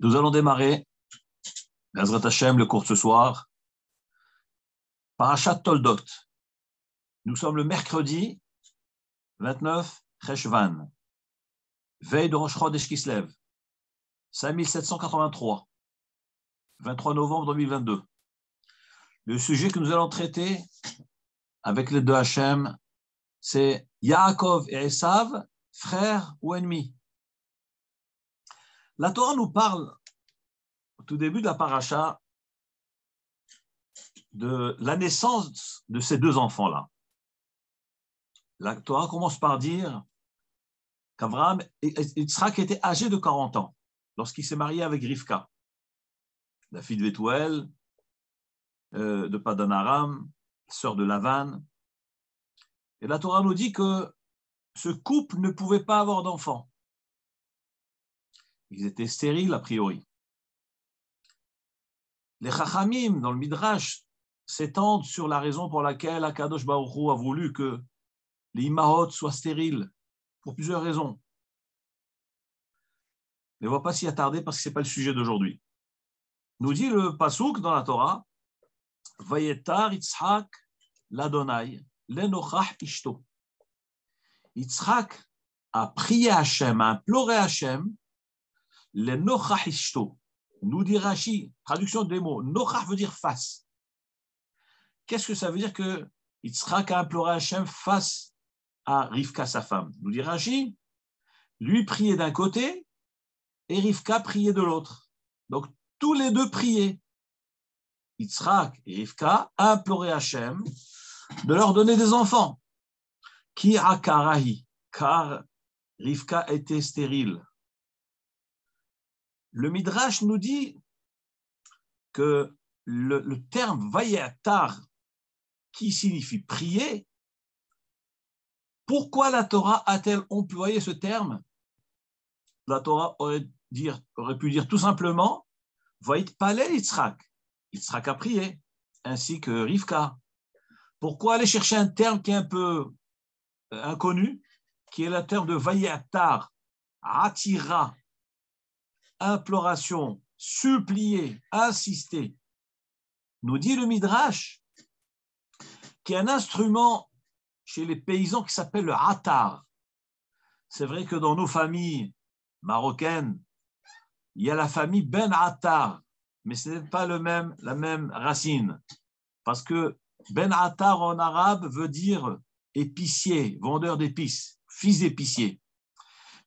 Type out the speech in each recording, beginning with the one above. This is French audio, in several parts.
Nous allons démarrer, Bezrat Hashem, le cours de ce soir, Parashat Toldot. Nous sommes le mercredi 29 Cheshvan, veille de Rosh Chodesh Kislev, 5783, 23 novembre 2022. Le sujet que nous allons traiter avec les deux Hashem, c'est Yaakov et Esav, frères ou ennemis. La Torah nous parle, au tout début de la paracha, de la naissance de ces deux enfants-là. La Torah commence par dire qu'Abraham et Yitzhak étaient âgés de 40 ans lorsqu'il s'est marié avec Rivka, la fille de Bethuel, de Padan Aram, sœur de Lavan. Et la Torah nous dit que ce couple ne pouvait pas avoir d'enfants. Ils étaient stériles a priori. Les Chachamim, dans le Midrash, s'étendent sur la raison pour laquelle Akadosh Baruch Hu a voulu que les Imahot soient stériles, pour plusieurs raisons. Mais on ne va pas s'y attarder parce que ce n'est pas le sujet d'aujourd'hui. Nous dit le Pasuk dans la Torah, Vayetar Yitzhak l'Adonai, l'Enochach Ishto. Yitzhak a prié Hachem, a imploré Hachem, l'Enochach Ishto. Nous dit Rashi, traduction des mots, Nochach veut dire face. Qu'est-ce que ça veut dire que Yitzhak a imploré Hachem face à Rivka, sa femme? Nous dit Rashi, lui priait d'un côté et Rivka priait de l'autre. Donc, tous les deux priaient. Yitzhak et Rivka imploraient Hachem de leur donner des enfants. Ki akarahi, car Rivka était stérile. Le Midrash nous dit que le terme vayatar, qui signifie prier, pourquoi la Torah a-t-elle employé ce terme? La Torah aurait pu dire tout simplement Vayitpalel Yitzhak. Yitzhak a prié, ainsi que Rivka. Pourquoi aller chercher un terme qui est un peu inconnu, qui est le terme de vayatar, atira, imploration, supplier, insister? Nous dit le Midrash qu'il y a un instrument chez les paysans qui s'appelle le atar. C'est vrai que dans nos familles marocaines, il y a la famille Ben Attar, mais ce n'est pas la même racine. Parce que Ben Attar en arabe veut dire épicier, vendeur d'épices, fils d'épicier.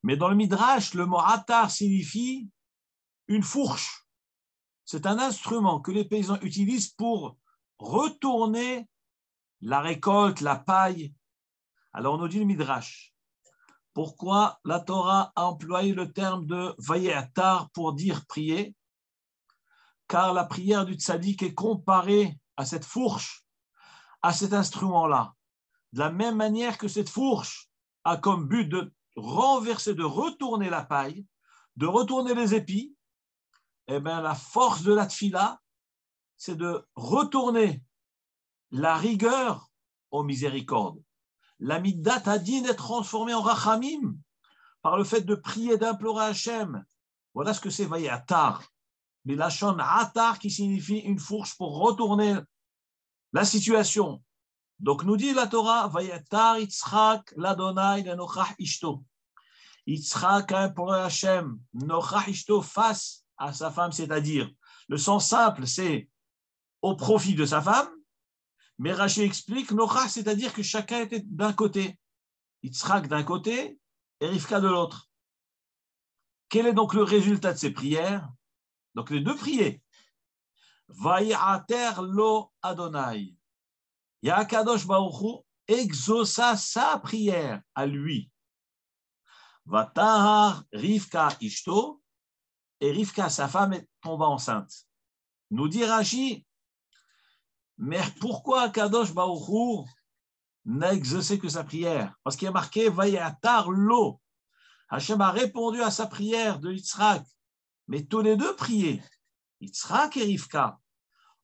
Mais dans le Midrash, le mot Attar signifie une fourche. C'est un instrument que les paysans utilisent pour retourner la récolte, la paille. Alors on nous dit le Midrash. Pourquoi la Torah a employé le terme de vayatar pour dire prier? Car la prière du tzaddik est comparée à cette fourche, à cet instrument-là. De la même manière que cette fourche a comme but de renverser, de retourner la paille, de retourner les épis, eh bien, la force de la tfila, c'est de retourner la rigueur aux miséricordes. La middat hadin est transformée en rachamim par le fait de prier, d'implorer Hachem. Voilà ce que c'est vayatar. Mais la shon atar qui signifie une fourche pour retourner la situation. Donc nous dit la Torah, vayatar Yitzhak l'Adonai l'Enochach Ishto. Yitzhak a imploré Hachem, Nochach Ishto face à sa femme, c'est-à-dire, le sens simple, c'est au profit de sa femme, mais Rashi explique, Nochach, c'est-à-dire que chacun était d'un côté, Yitzhak d'un côté et Rivka de l'autre. Quel est donc le résultat de ces prières? Donc les deux priaient. Vayater lo Adonai. Yakadosh Baruch Hu exauça sa prière à lui. Vatahar Rivka Ishto. Et Rivka, sa femme, tomba enceinte. Nous dit Rashi, mais pourquoi Kadosh Baruch Hu n'a exaucé que sa prière? Parce qu'il y a marqué Vayatar lo. Hachem a répondu à sa prière de Yitzhak, mais tous les deux priaient, Yitzhak et Rivka.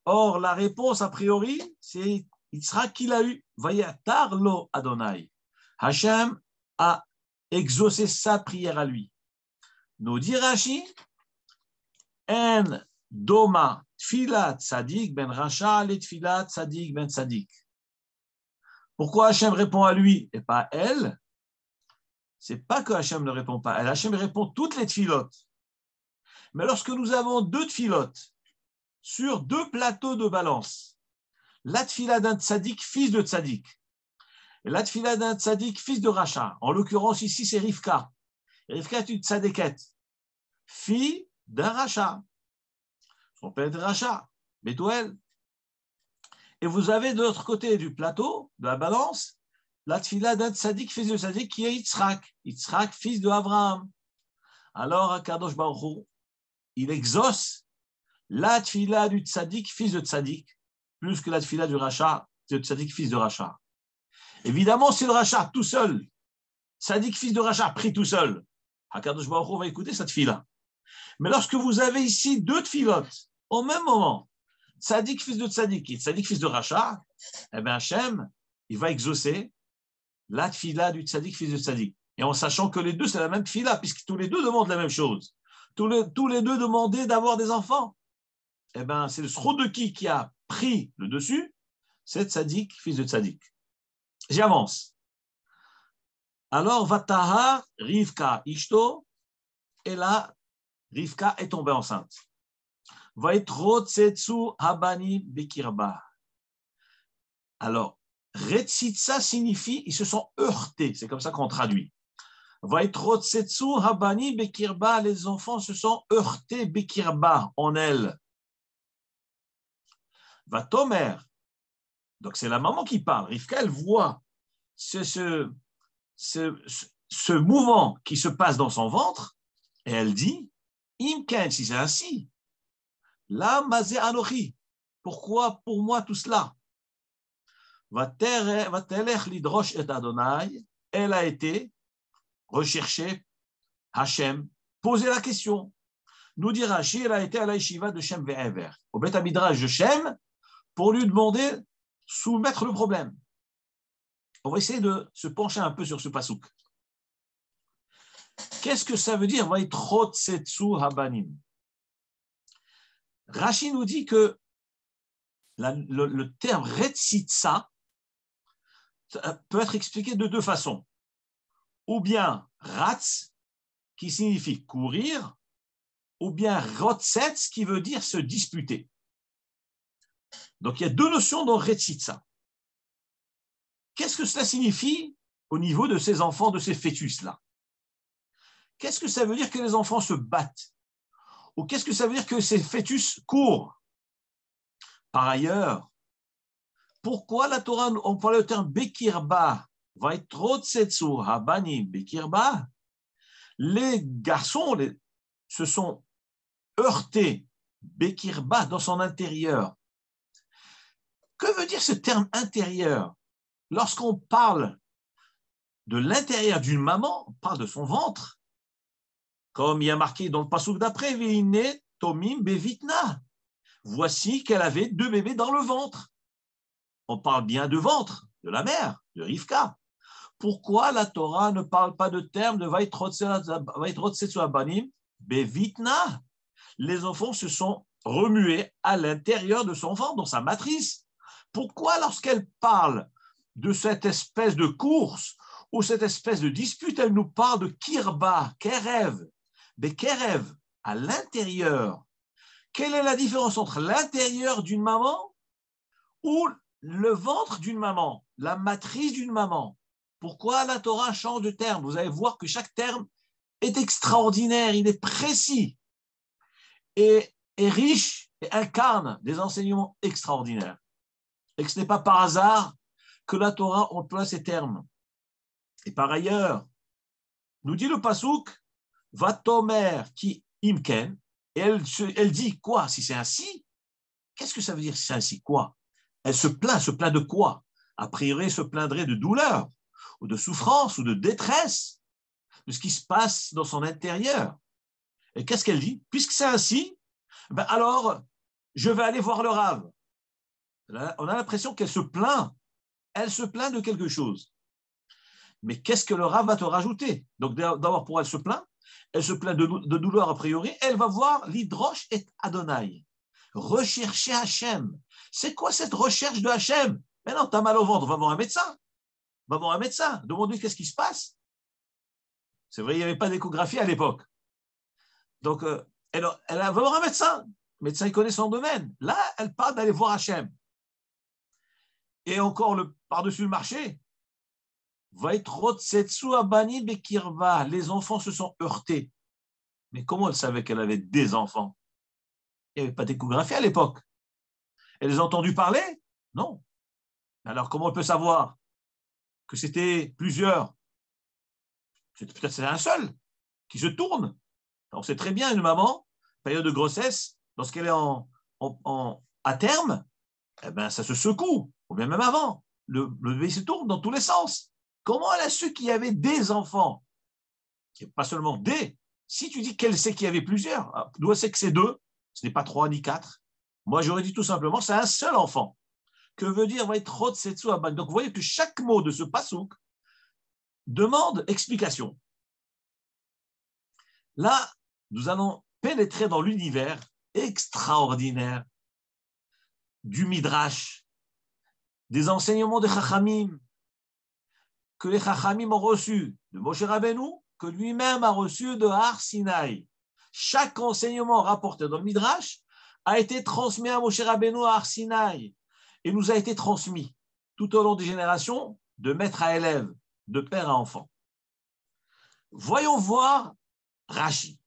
Or, la réponse a priori, c'est Yitzhak qui l'a eu. Vayatar lo Adonai. Hachem a exaucé sa prière à lui. Nous dit Rashi, En doma tfilat tzadik ben racha le tfilat tzadik ben tzadik. Pourquoi Hachem répond à lui et pas à elle? C'est pas que Hachem ne répond pas à elle. Hachem répond toutes les tfilotes. Mais lorsque nous avons deux tfilotes sur deux plateaux de balance, la tfila d'un tzadik, fils de tzadik, et la tfila d'un tzadik, fils de racha, en l'occurrence ici c'est Rivka. Rivka est une tzadékette, fille d'un racha. Son père est racha, Bethuel. Et vous avez de l'autre côté du plateau, de la balance, la tfila d'un tzadik, fils de tzadik, qui est Yitzhak. Yitzhak, fils de Abraham. Alors, Akadosh Baruch Hu, il exauce la tfila du tzadik, fils de tzadik, plus que la tfila du racha, de tzadik, fils de racha. Évidemment, c'est le racha tout seul. Tzadik, fils de racha, pris tout seul. Akadosh Baruch Hu va écouter cette tfila. Mais lorsque vous avez ici deux tfilotes, au même moment, tzadik, fils de tzadik, et tzadik, fils de racha, eh bien, Hachem, il va exaucer la tfila du tzadik, fils de tzadik. Et en sachant que les deux, c'est la même tfila, puisque tous les deux demandent la même chose. Tous les deux demandaient d'avoir des enfants. Eh bien, c'est le sroud de qui a pris le dessus? C'est tzadik, fils de tzadik. J'avance. Alors, Vatahar, Rivka, Ishto, et là, Rivka est tombée enceinte. Vaitro tsetsu habani bekirba. Alors, Retsitsa signifie ils se sont heurtés. C'est comme ça qu'on traduit. Vaitro tsetsu habani bekirba. Les enfants se sont heurtés bekirba en elle. Vatomer. Donc, c'est la maman qui parle. Rivka, elle voit ce mouvement qui se passe dans son ventre et elle dit Imken, si c'est ainsi. La mazé anochi. Pourquoi pour moi tout cela? Vatelech lidrosh et Adonai. Elle a été rechercher Hachem, poser la question. Nous dit Rashi, elle a été à la yeshiva de Shem Ve'ever, au Beth Midrash de Shem, pour lui demander, soumettre le problème. On va essayer de se pencher un peu sur ce pasouk. Qu'est-ce que ça veut dire? Vaitrot setsu habanim. Rashi nous dit que le terme retsitsa peut être expliqué de deux façons. Ou bien ratz, qui signifie courir, ou bien rotsetz, qui veut dire se disputer. Donc il y a deux notions dans retsitsa. Qu'est-ce que cela signifie au niveau de ces enfants, de ces fœtus-là? Qu'est-ce que ça veut dire que les enfants se battent? Ou qu'est-ce que ça veut dire que ces fœtus courent? Par ailleurs, pourquoi la Torah emploie le terme Bekirba? Vaitrotsetsu habani Bekirba. Les garçons se sont heurtés Bekirba dans son intérieur. Que veut dire ce terme intérieur? Lorsqu'on parle de l'intérieur d'une maman, on parle de son ventre. Comme il y a marqué dans le passouk d'après, Veine Tomim Bevitna. Voici qu'elle avait deux bébés dans le ventre. On parle bien de ventre, de la mère, de Rivka. Pourquoi la Torah ne parle pas de terme de Vaitrotsetsu Abanim Bevitna? Les enfants se sont remués à l'intérieur de son ventre, dans sa matrice. Pourquoi lorsqu'elle parle de cette espèce de course ou cette espèce de dispute, elle nous parle de kirba, kerev, bekerev, à l'intérieur? Quelle est la différence entre l'intérieur d'une maman ou le ventre d'une maman, la matrice d'une maman? Pourquoi la Torah change de terme? Vous allez voir que chaque terme est extraordinaire, il est précis et riche et incarne des enseignements extraordinaires. Et que ce n'est pas par hasard que la Torah emploie ces termes. Et par ailleurs, nous dit le passouk, Vatomer ki imken, et elle dit quoi? Si c'est ainsi, qu'est-ce que ça veut dire si c'est ainsi? Quoi? Elle se plaint de quoi? A priori, elle se plaindrait de douleur, ou de souffrance, ou de détresse, de ce qui se passe dans son intérieur. Et qu'est-ce qu'elle dit? Puisque c'est ainsi, ben alors, je vais aller voir le Rav. On a l'impression qu'elle se plaint. Elle se plaint de quelque chose. Mais qu'est-ce que le Rav va te rajouter? Donc d'abord, pour elle se plaint, elle se plaint de douleur a priori, elle va voir l'Hidrosh et Adonai. Rechercher Hachem. C'est quoi cette recherche de Hachem? Mais non, tu as mal au ventre, va voir un médecin. Va voir un médecin, demande-lui qu'est-ce qui se passe. C'est vrai, il n'y avait pas d'échographie à l'époque. Donc, elle va voir un médecin. Le médecin, il connaît son domaine. Là, elle parle d'aller voir Hachem. Et encore par-dessus le marché, les enfants se sont heurtés. Mais comment elle savait qu'elle avait des enfants? Il n'y avait pas d'échographie à l'époque. Elle les a entendus parler? Non. Alors, comment elle peut savoir que c'était plusieurs? Peut-être c'est un seul qui se tourne. On sait très bien, une maman, période de grossesse, lorsqu'elle est à terme, eh ben, ça se secoue, ou bien même avant. Le bébé se tourne dans tous les sens. Comment elle a su qu'il y avait des enfants? Pas seulement des. Si tu dis qu'elle sait qu'il y avait plusieurs, d'où elle sait que c'est deux, ce n'est pas trois ni quatre. Moi, j'aurais dit tout simplement, c'est un seul enfant. Que veut dire va être Rod Setsu Abak? Donc, vous voyez que chaque mot de ce pasouk demande explication. Là, nous allons pénétrer dans l'univers extraordinaire du Midrash, des enseignements des Chachamim, que les Chachamim ont reçus de Moshe Rabbeinu, que lui-même a reçu de Har Sinaï. Chaque enseignement rapporté dans le Midrash a été transmis à Moshe Rabbeinu à Har Sinaï et nous a été transmis tout au long des générations, de maître à élève, de père à enfant. Voyons voir Rashi.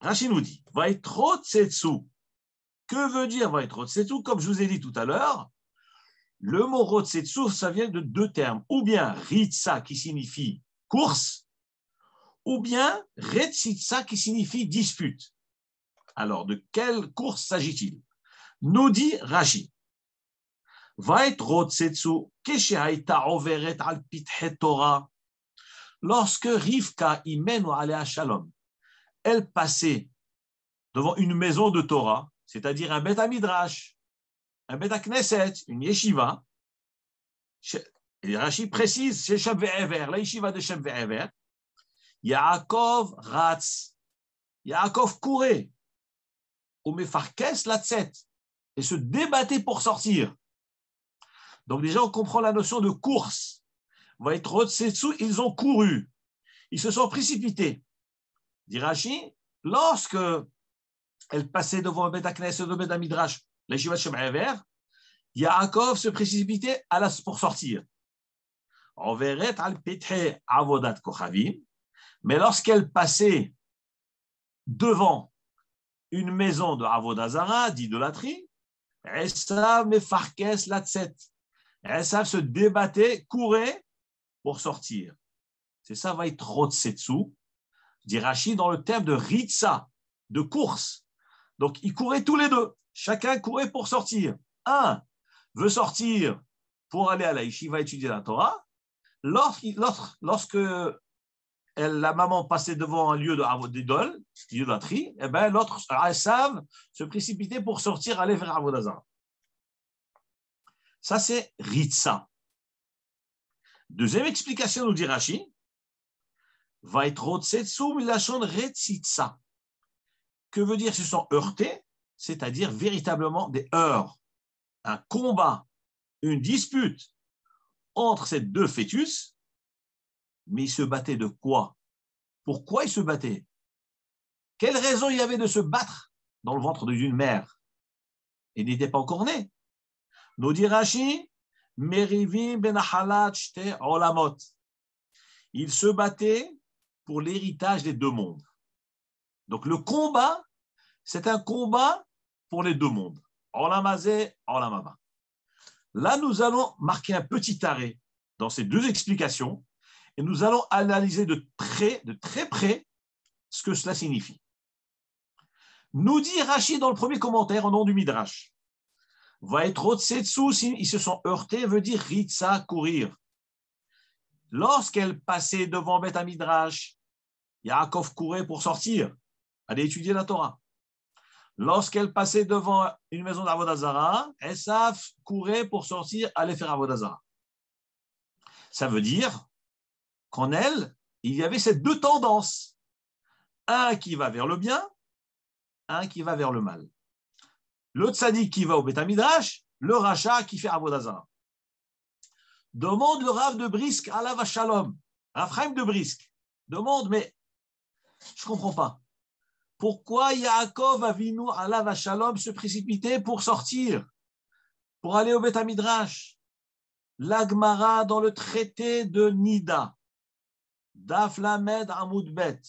Rashi nous dit, Vaïtrot Setsu. Que veut dire Vaïtrot Setsu? Comme je vous ai dit tout à l'heure, le mot Rotsetsu, ça vient de deux termes. Ou bien Ritsa qui signifie course, ou bien Retsitsa qui signifie dispute. Alors, de quelle course s'agit-il? Nous dit Rashi. Vaïtrot Setsu, Keshaïta Overet al Pithe Torah. Lorsque Rivka Imenu Alea Shalom, elle passait devant une maison de Torah, c'est-à-dire un Beth Midrash, un Beth Knesset, une yeshiva, et Rashi précise, c'est Shem Ve'ever, la yeshiva de Shem Ve'ever, Yaakov Ratz, Yaakov courait, ou Mefarkes Latzet, et se débattait pour sortir. Donc déjà, on comprend la notion de course. Ils ont couru, ils se sont précipités. Dit Rashi, lorsque elle passait devant un Beth Knesset, le Beth Midrash, la yeshiva de Shem Ve'ever, Yaakov se précipitait pour sortir. Overet al Pithe Avodat Kochavim, mais lorsqu'elle passait devant une maison de Avodah Zara, d'idolâtrie, Esav Mefarkes Latzet. Esav se débattait, courait pour sortir. C'est ça, va être Rotsetsu, dit Rashi dans le terme de Ritsa, de course. Donc, ils couraient tous les deux. Chacun courait pour sortir. Un veut sortir pour aller à la yeshiva étudier la Torah. Lorsque la maman passait devant un lieu d'idolâtrie, eh ben, l'autre, Esav, se précipitait pour sortir, aller vers Avodah Zara. Ça, c'est Ritsa. Deuxième explication, nous dit Rashi, va être Rotsetsu milashon Retsitsa. Que veut dire se sont heurtés? C'est-à-dire véritablement des heurts, un combat, une dispute entre ces deux fœtus, mais ils se battaient de quoi? Pourquoi ils se battaient? Quelle raison il y avait de se battre dans le ventre d'une mère? Ils n'étaient pas encore nés. Nous dit Rashi, Merivim benahalat shte olamot. Ils se battaient pour l'héritage des deux mondes. Donc le combat, c'est un combat pour les deux mondes. Olamazé, olamaba. Là, nous allons marquer un petit arrêt dans ces deux explications et nous allons analyser de très près ce que cela signifie. Nous dit Rashi dans le premier commentaire au nom du Midrash. Va être Rotsetsu, ils se sont heurtés, veut dire Ritsa, courir. Lorsqu'elle passait devant Beth Midrash, Yaakov courait pour sortir, aller étudier la Torah. Lorsqu'elle passait devant une maison d'Avodah Zara, Esav courait pour sortir, aller faire Avodah Zara. Ça veut dire qu'en elle, il y avait ces deux tendances. Un qui va vers le bien, un qui va vers le mal. Le tzaddik qui va au Beth Midrash, le rachat qui fait Avodah Zarah. Demande le Rav de Brisk, alav Shalom, Rav Chaim de Brisk, demande, mais je ne comprends pas. Pourquoi Yaakov Avinu alav Shalom se précipitait pour sortir, pour aller au Beth Midrash? La Gemara dans le traité de Nida, Daf Lamed Amoud Bet,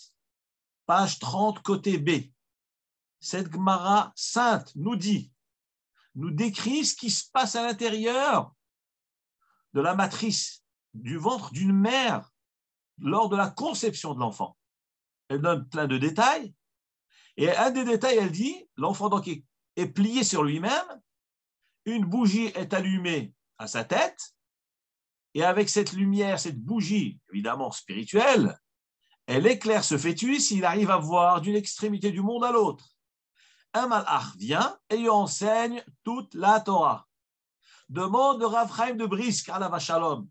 page 30, côté B. Cette Gemara sainte nous décrit ce qui se passe à l'intérieur de la matrice, du ventre d'une mère lors de la conception de l'enfant. Elle donne plein de détails. Et un des détails, elle dit, l'enfant donc est plié sur lui-même, une bougie est allumée à sa tête, et avec cette lumière, cette bougie, évidemment spirituelle, elle éclaire ce fœtus, il arrive à voir d'une extrémité du monde à l'autre. Un malach vient et lui enseigne toute la Torah. Demande le Rav Chaim de Brisk, alav Shalom,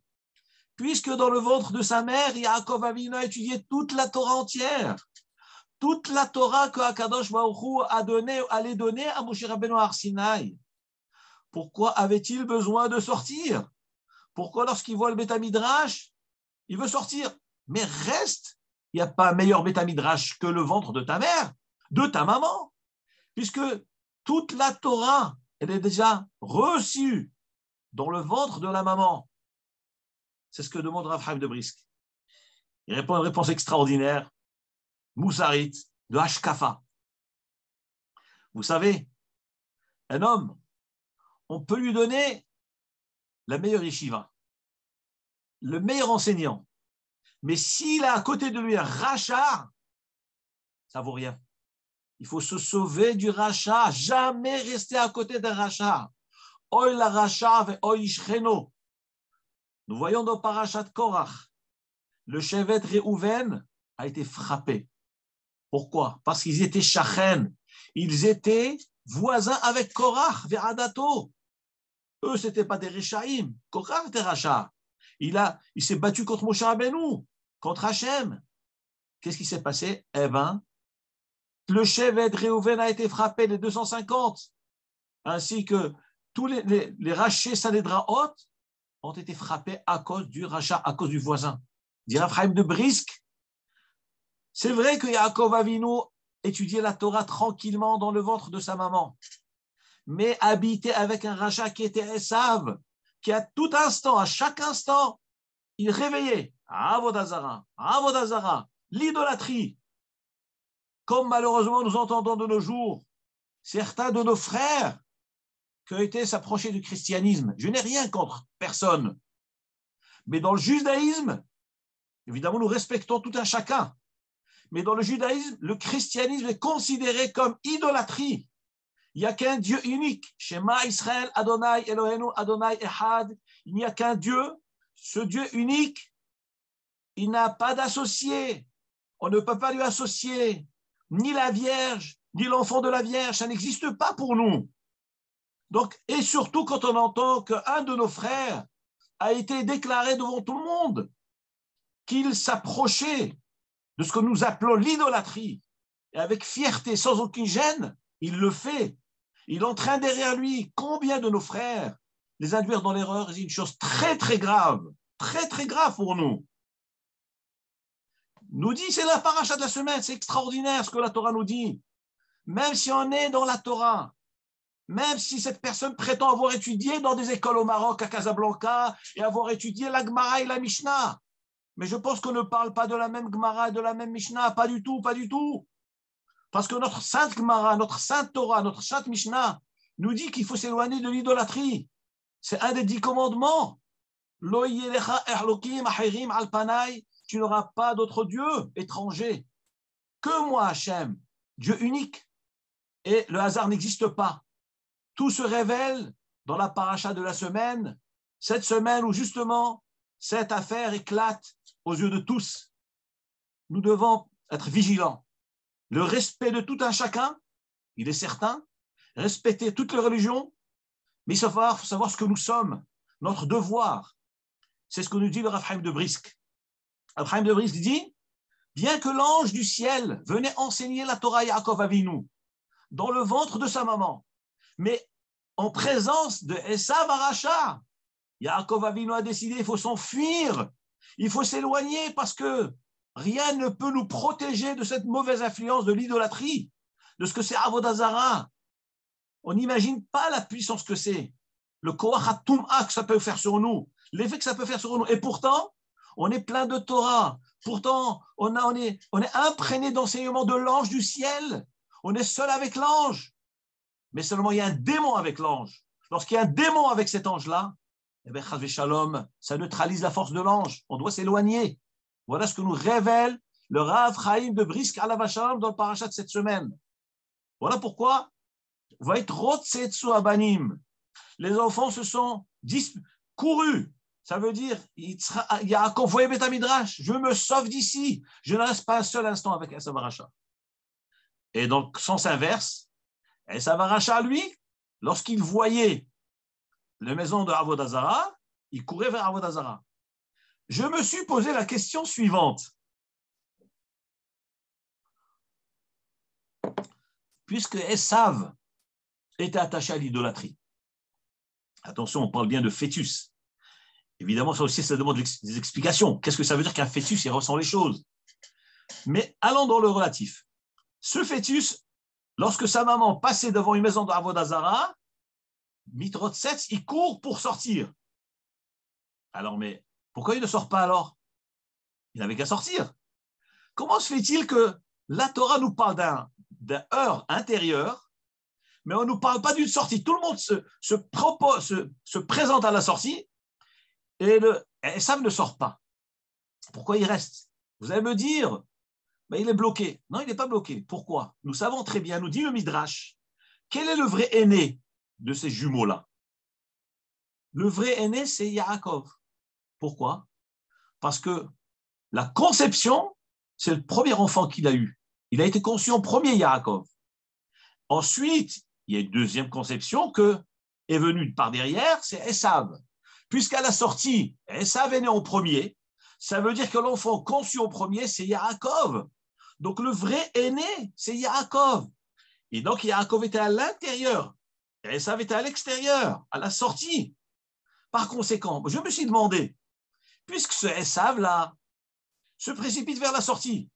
puisque dans le ventre de sa mère, Yaakov Avinu a étudié toute la Torah entière, toute la Torah que Akadosh Baruch Hu allait donner à Moshe Rabbeinu Har Sinaï. Pourquoi avait-il besoin de sortir? Pourquoi lorsqu'il voit le Beth Midrash, il veut sortir? Mais reste, il n'y a pas un meilleur Beth Midrash que le ventre de ta mère, de ta maman, puisque toute la Torah, elle est déjà reçue dans le ventre de la maman. C'est ce que demande Rav Chaim de Brisk. Il répond une réponse extraordinaire, moussarit, de Hashkafa. Vous savez, un homme, on peut lui donner la meilleure yeshiva, le meilleur enseignant, mais s'il a à côté de lui un rachat, ça vaut rien. Il faut se sauver du rachat, jamais rester à côté d'un rachat. Oy la rachat ve oy ishcheno. Nous voyons dans Parashat Korach, le Shevet Réhouven a été frappé. Pourquoi? Parce qu'ils étaient shachen, ils étaient voisins avec Korach, Veradato. Eux, ce n'étaient pas des Rechaïm. Korach était rachat. Il s'est battu contre Moshe Rabbeinu, contre Hachem. Qu'est-ce qui s'est passé? Eh bien, le Shevet Réhouven a été frappé, les 250, ainsi que tous les rachés Sanhédraot ont été frappés à cause du rachat, à cause du voisin. Dit Rav Chaim de Brisk, c'est vrai que Yaakov Avinu étudiait la Torah tranquillement dans le ventre de sa maman, mais habitait avec un rachat qui était Esav, qui à tout instant, à chaque instant, il réveillait Avodah Zarah, l'idolâtrie. Comme malheureusement nous entendons de nos jours certains de nos frères qui ont été s'approcher du christianisme. Je n'ai rien contre personne. Mais dans le judaïsme, évidemment, nous respectons tout un chacun. Mais dans le judaïsme, le christianisme est considéré comme idolâtrie. Il n'y a qu'un Dieu unique. Shema Israël, Adonai, Elohenu, Adonai, Ehad. Il n'y a qu'un Dieu. Ce Dieu unique, il n'a pas d'associé. On ne peut pas lui associer ni la Vierge, ni l'enfant de la Vierge. Ça n'existe pas pour nous. Donc, et surtout quand on entend qu'un de nos frères a été déclaré devant tout le monde qu'il s'approchait de ce que nous appelons l'idolâtrie, et avec fierté, sans aucune gêne, il le fait. Il entraîne derrière lui combien de nos frères les induire dans l'erreur, c'est une chose très très grave pour nous. Nous dit, c'est la paracha de la semaine, c'est extraordinaire ce que la Torah nous dit. Même si on est dans la Torah, même si cette personne prétend avoir étudié dans des écoles au Maroc, à Casablanca, et avoir étudié la Gemara et la Mishnah. Mais je pense qu'on ne parle pas de la même Gemara et de la même Mishnah, pas du tout. Parce que notre sainte Gemara, notre sainte Torah, notre sainte Mishnah nous dit qu'il faut s'éloigner de l'idolâtrie. C'est un des 10 commandements. Lo yelecha elokim acherim al panai. Tu n'auras pas d'autre Dieu étranger que moi, Hachem, Dieu unique. Et le hasard n'existe pas. Tout se révèle dans la paracha de la semaine, cette semaine où justement cette affaire éclate aux yeux de tous. Nous devons être vigilants. Le respect de tout un chacun, il est certain, respecter toutes les religions, mais il faut savoir ce que nous sommes, notre devoir. C'est ce que nous dit le Rav Chaim de Brisk. Rav Chaim de Brisk dit, bien que l'ange du ciel venait enseigner la Torah à Yaakov Avinu dans le ventre de sa maman, mais en présence de Esav Aracha, Yaakov Avinu a décidé qu'il faut s'enfuir, il faut s'éloigner parce que rien ne peut nous protéger de cette mauvaise influence de l'idolâtrie, de ce que c'est Avodah Zarah. On n'imagine pas la puissance que c'est, le koach hatum'a que ça peut faire sur nous, l'effet que ça peut faire sur nous. Et pourtant, on est plein de Torah. Pourtant, on est imprégné d'enseignements de l'ange du ciel. On est seul avec l'ange. Mais seulement, il y a un démon avec l'ange. Lorsqu'il y a un démon avec cet ange-là, eh bien, Chas v'Shalom, ça neutralise la force de l'ange. On doit s'éloigner. Voilà ce que nous révèle le Rav Chaim de Brisk Alav Shalom dans le parachat de cette semaine. Voilà pourquoi va être Rotsetsu Abanim. Les enfants se sont courus. Ça veut dire, Yaakov voyait Beth Midrash, je me sauve d'ici. Je ne reste pas un seul instant avec Esav Aracha. Et dans le sens inverse, Esav Aracha, lui, lorsqu'il voyait la maison de Avodah Zarah, il courait vers Avodah Zarah. Je me suis posé la question suivante. Puisque Esav était attaché à l'idolâtrie, attention, on parle bien de fœtus. Évidemment, ça aussi, ça demande des explications. Qu'est-ce que ça veut dire qu'un fœtus, il ressent les choses? Mais allons dans le relatif. Ce fœtus, lorsque sa maman passait devant une maison de Avodah Zarah, Mitrotsetz, il court pour sortir. Alors, mais pourquoi il ne sort pas alors? Il n'avait qu'à sortir. Comment se fait-il que la Torah nous parle d'un heurt intérieur, mais on ne nous parle pas d'une sortie? Tout le monde se présente à la sortie et Esav ne sort pas. Pourquoi il reste? Vous allez me dire, ben, il est bloqué. Non, il n'est pas bloqué. Pourquoi? Nous savons très bien, nous dit le Midrash, quel est le vrai aîné de ces jumeaux-là? Le vrai aîné, c'est Yaakov. Pourquoi? Parce que la conception, c'est le premier enfant qu'il a eu. Il a été conçu en premier, Yaakov. Ensuite, il y a une deuxième conception que est venue par derrière, c'est Esav. Puisqu'à la sortie, Esav est né en premier, ça veut dire que l'enfant conçu en premier, c'est Yaakov. Donc le vrai aîné, c'est Yaakov. Et donc Yaakov était à l'intérieur, et Esav était à l'extérieur, à la sortie. Par conséquent, je me suis demandé, puisque ce Esav-là se précipite vers la sortie,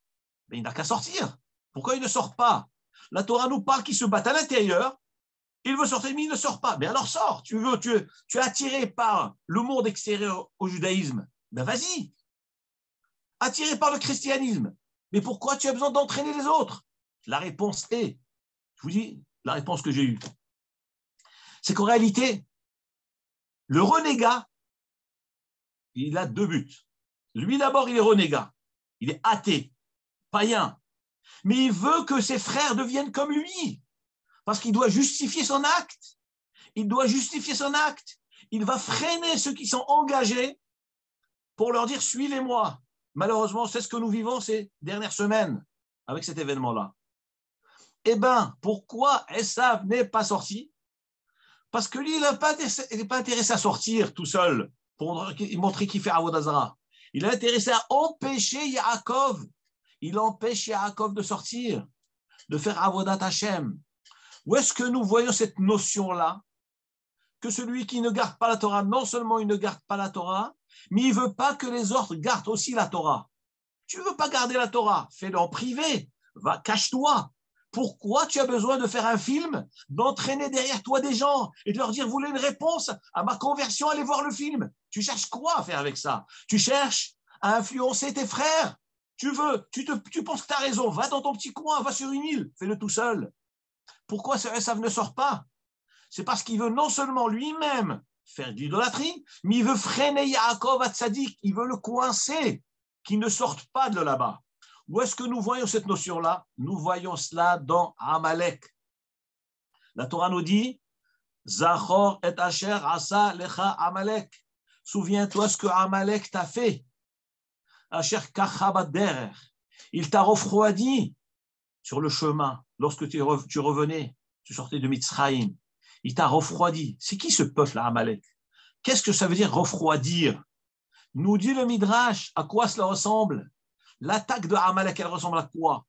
mais il n'a qu'à sortir. Pourquoi il ne sort pas? La Torah nous parle qu'il se bat à l'intérieur, il veut sortir, mais il ne sort pas. Mais alors sors, tu es attiré par le monde extérieur au judaïsme. Ben vas-y. Attiré par le christianisme. Mais pourquoi tu as besoin d'entraîner les autres? La réponse est, je vous dis, la réponse que j'ai eue, c'est qu'en réalité, le renégat, il a deux buts. Lui d'abord, il est renégat. Il est athée, païen. Mais il veut que ses frères deviennent comme lui. Parce qu'il doit justifier son acte. Il doit justifier son acte. Il va freiner ceux qui sont engagés pour leur dire « suivez-moi ». Malheureusement, c'est ce que nous vivons ces dernières semaines avec cet événement-là. Eh bien, pourquoi Esav n'est pas sorti? Parce que lui, il n'est pas intéressé à sortir tout seul pour montrer qu'il fait Avodah Zarah. Il est intéressé à empêcher Yaakov. Il empêche Yaakov de sortir, de faire Avodat Hashem. Où est-ce que nous voyons cette notion-là? Que celui qui ne garde pas la Torah, non seulement il ne garde pas la Torah, mais il ne veut pas que les autres gardent aussi la Torah. Tu ne veux pas garder la Torah, fais-le en privé, va, cache-toi. Pourquoi tu as besoin de faire un film, d'entraîner derrière toi des gens et de leur dire, vous voulez une réponse à ma conversion, allez voir le film? Tu cherches quoi à faire avec ça? Tu cherches à influencer tes frères? Tu penses que tu as raison, va dans ton petit coin, va sur une île, fais-le tout seul. Pourquoi ce Esav ne sort pas? C'est parce qu'il veut non seulement lui-même faire de l'idolâtrie, mais il veut freiner Yaakov à Tzadik, il veut le coincer, qu'il ne sorte pas de là-bas. Où est-ce que nous voyons cette notion-là? Nous voyons cela dans Amalek. La Torah nous dit Zachor et Asher asa lecha Amalek. Souviens-toi ce que Amalek t'a fait. Asher kachabader. Il t'a refroidi sur le chemin lorsque tu revenais, tu sortais de Mitzrayim. Il t'a refroidi. C'est qui ce peuple, Amalek? Qu'est-ce que ça veut dire refroidir? Nous dit le Midrash, à quoi cela ressemble? L'attaque de Amalek, elle ressemble à quoi?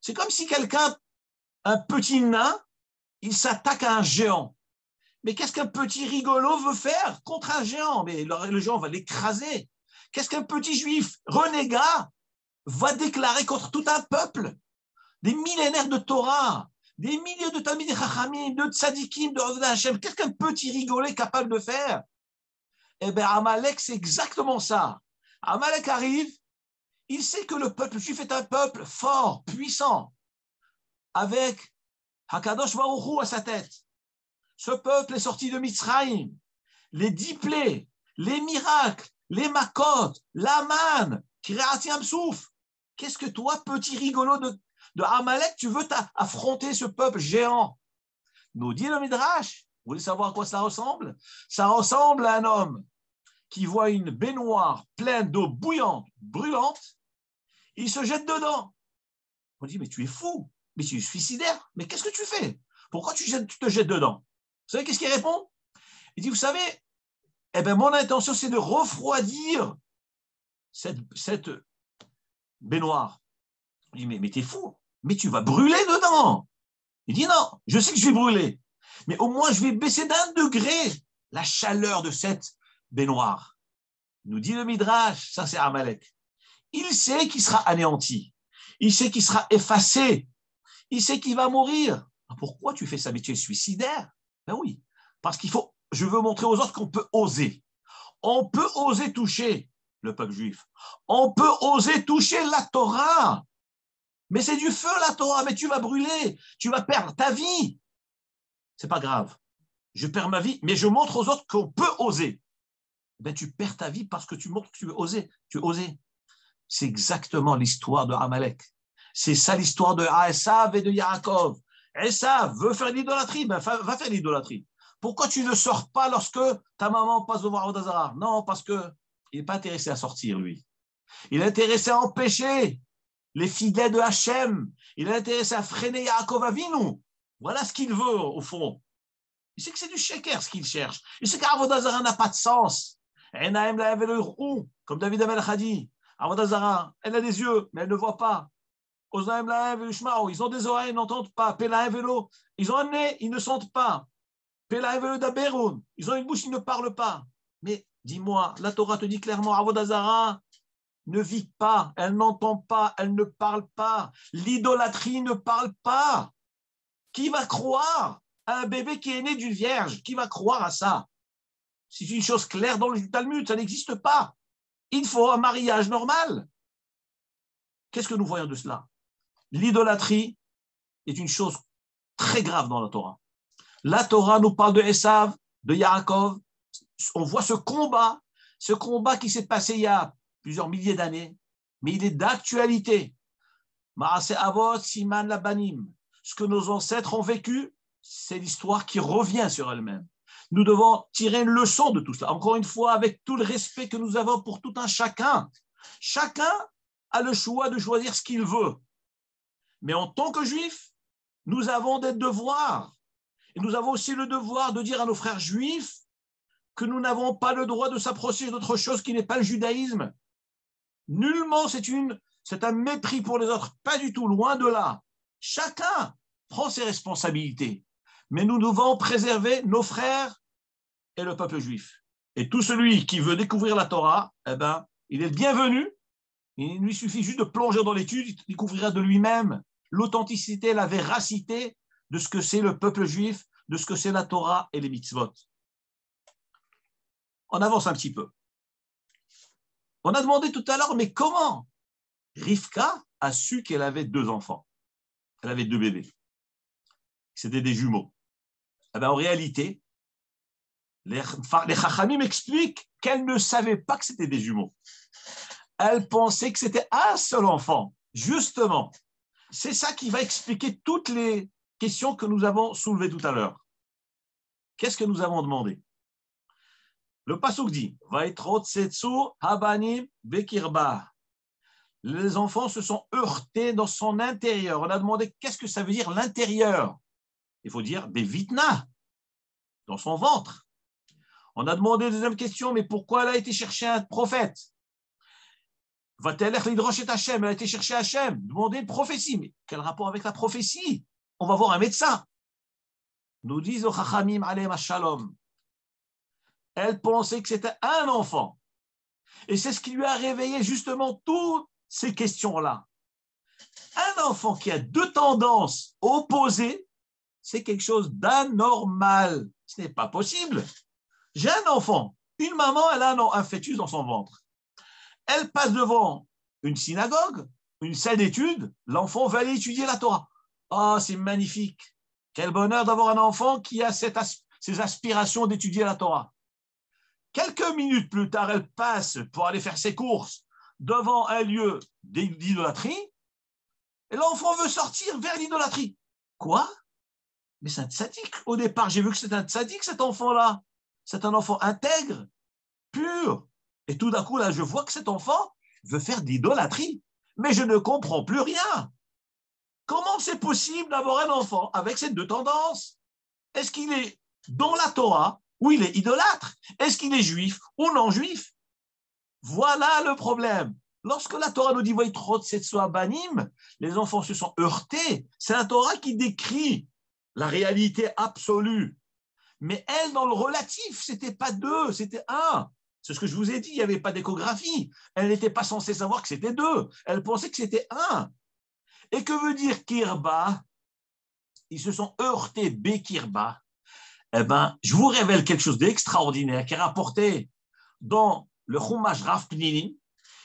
C'est comme si quelqu'un, un petit nain, il s'attaque à un géant. Mais qu'est-ce qu'un petit rigolo veut faire contre un géant? Mais le géant va l'écraser. Qu'est-ce qu'un petit juif renégat va déclarer contre tout un peuple? Des millénaires de Torah, des milliers de Talmidei Chachamim, de Tzadikim, de Ovdei Hashem. Qu'est-ce qu'un petit rigolo est capable de faire? Eh bien, Amalek, c'est exactement ça. Amalek arrive, il sait que le peuple juif est un peuple fort, puissant, avec Hakadosh Baruch Hu à sa tête. Ce peuple est sorti de Mitzrayim. Les 10 plaies, les miracles, les makot, l'aman, Kiryat Yamsouf. Qu'est-ce que toi, petit rigolo de Amalek, tu veux affronter ce peuple géant? Nous dit le Midrash. Vous voulez savoir à quoi ça ressemble? Ça ressemble à un homme qui voit une baignoire pleine d'eau bouillante, brûlante, il se jette dedans. On dit, mais tu es fou, mais tu es suicidaire, mais qu'est-ce que tu fais? Pourquoi tu te jettes dedans? Vous savez qu'est-ce qu'il répond? Il dit, vous savez, eh ben, mon intention, c'est de refroidir cette baignoire. Il dit, mais t'es fou, mais tu vas brûler dedans. Il dit, non, je sais que je vais brûler, mais au moins je vais baisser d'1 degré la chaleur de cette baignoire. Nous dit le Midrash, ça c'est Amalek. Il sait qu'il sera anéanti, il sait qu'il sera effacé, il sait qu'il va mourir. Pourquoi tu fais ça? Mais tu es suicidaire. Ben oui, parce je veux montrer aux autres qu'on peut oser. On peut oser toucher le peuple juif. On peut oser toucher la Torah. Mais c'est du feu la Torah, mais tu vas brûler, tu vas perdre ta vie. C'est pas grave. Je perds ma vie, mais je montre aux autres qu'on peut oser. Ben, tu perds ta vie parce que tu montres que tu veux oser. Tu veux oser. C'est exactement l'histoire de Amalek. C'est ça l'histoire de Esav et de Yaakov. Esav veut faire l'idolâtrie, ben va faire l'idolâtrie. Pourquoi tu ne sors pas lorsque ta maman passe devant Avodah Zarah? Non, parce qu'il n'est pas intéressé à sortir, lui. Il est intéressé à empêcher les fidèles de Hachem. Il est intéressé à freiner Yaakov Avinu. Voilà ce qu'il veut, au fond. Il sait que c'est du sheker, ce qu'il cherche. Il sait qu'Avodah Zarah n'a pas de sens. Comme David Amelech a dit, Avodah Zarah, elle a des yeux, mais elle ne voit pas. Ils ont des oreilles, ils n'entendent pas. Ils ont un nez, ils ne sentent pas. Ils ont une bouche, ils ne parlent pas. Mais dis-moi, la Torah te dit clairement, Avodah Zarah ne vit pas, elle n'entend pas, elle ne parle pas. L'idolâtrie ne parle pas. Qui va croire à un bébé qui est né d'une vierge? Qui va croire à ça? C'est une chose claire dans le Talmud, ça n'existe pas. Il faut un mariage normal. Qu'est-ce que nous voyons de cela? L'idolâtrie est une chose très grave dans la Torah. La Torah nous parle de Esav, de Yaakov. On voit ce combat qui s'est passé il y a plusieurs milliers d'années, mais il est d'actualité. Maaseh Avot, Siman Labanim. Ce que nos ancêtres ont vécu, c'est l'histoire qui revient sur elle-même. Nous devons tirer une leçon de tout cela. Encore une fois, avec tout le respect que nous avons pour tout un chacun. Chacun a le choix de choisir ce qu'il veut. Mais en tant que juifs, nous avons des devoirs. Et nous avons aussi le devoir de dire à nos frères juifs que nous n'avons pas le droit de s'approcher d'autre chose qui n'est pas le judaïsme. Nullement, c'est un mépris pour les autres. Pas du tout, loin de là. Chacun prend ses responsabilités. Mais nous devons préserver nos frères et le peuple juif. Et tout celui qui veut découvrir la Torah, eh ben, il est le bienvenu. Il lui suffit juste de plonger dans l'étude, il découvrira de lui-même l'authenticité, la véracité de ce que c'est le peuple juif, de ce que c'est la Torah et les mitzvot. On avance un petit peu. On a demandé tout à l'heure, mais comment Rivka a su qu'elle avait 2 enfants? Elle avait 2 bébés. C'était des jumeaux. Eh bien, en réalité, les Chachamim m'expliquent qu'elle ne savait pas que c'était des jumeaux. Elle pensait que c'était un seul enfant. Justement, c'est ça qui va expliquer toutes les questions que nous avons soulevées tout à l'heure. Qu'est-ce que nous avons demandé? Le pasuk dit Vaïtrot setsu habanim bekirba. Les enfants se sont heurtés dans son intérieur. On a demandé qu'est-ce que ça veut dire l'intérieur. Il faut dire bevitna, dans son ventre. On a demandé deuxième question, mais pourquoi elle a été chercher un prophète? Va-t-elle l'hydroche et Hachem? Elle a été chercher Hachem, demander une prophétie. Mais quel rapport avec la prophétie? On va voir un médecin. Nous disent au Chachamim alayhim shalom. Elle pensait que c'était un enfant. Et c'est ce qui lui a réveillé justement toutes ces questions-là. Un enfant qui a deux tendances opposées, c'est quelque chose d'anormal. Ce n'est pas possible. J'ai un enfant. Une maman, elle a un fœtus dans son ventre. Elle passe devant une synagogue, une salle d'études. L'enfant va aller étudier la Torah. Oh, c'est magnifique. Quel bonheur d'avoir un enfant qui a ces aspirations d'étudier la Torah. Quelques minutes plus tard, elle passe pour aller faire ses courses devant un lieu d'idolâtrie et l'enfant veut sortir vers l'idolâtrie. Quoi? Mais c'est un tzaddik. Au départ, j'ai vu que c'est un tzaddik, cet enfant-là. C'est un enfant intègre, pur. Et tout d'un coup, là, je vois que cet enfant veut faire de l'idolâtrie. Mais je ne comprends plus rien. Comment c'est possible d'avoir un enfant avec ces deux tendances? Est-ce qu'il est dans la Torah ou il est idolâtre? Est-ce qu'il est juif ou non juif? Voilà le problème. Lorsque la Torah nous dit banim, les enfants se sont heurtés. C'est la Torah qui décrit la réalité absolue. Mais elle, dans le relatif, c'était pas deux, c'était un. C'est ce que je vous ai dit, il n'y avait pas d'échographie. Elle n'était pas censée savoir que c'était deux. Elle pensait que c'était un. Et que veut dire kirba? Ils se sont heurtés, bekirba. Eh bien, je vous révèle quelque chose d'extraordinaire qui est rapporté dans le Chumash Rav Pninim.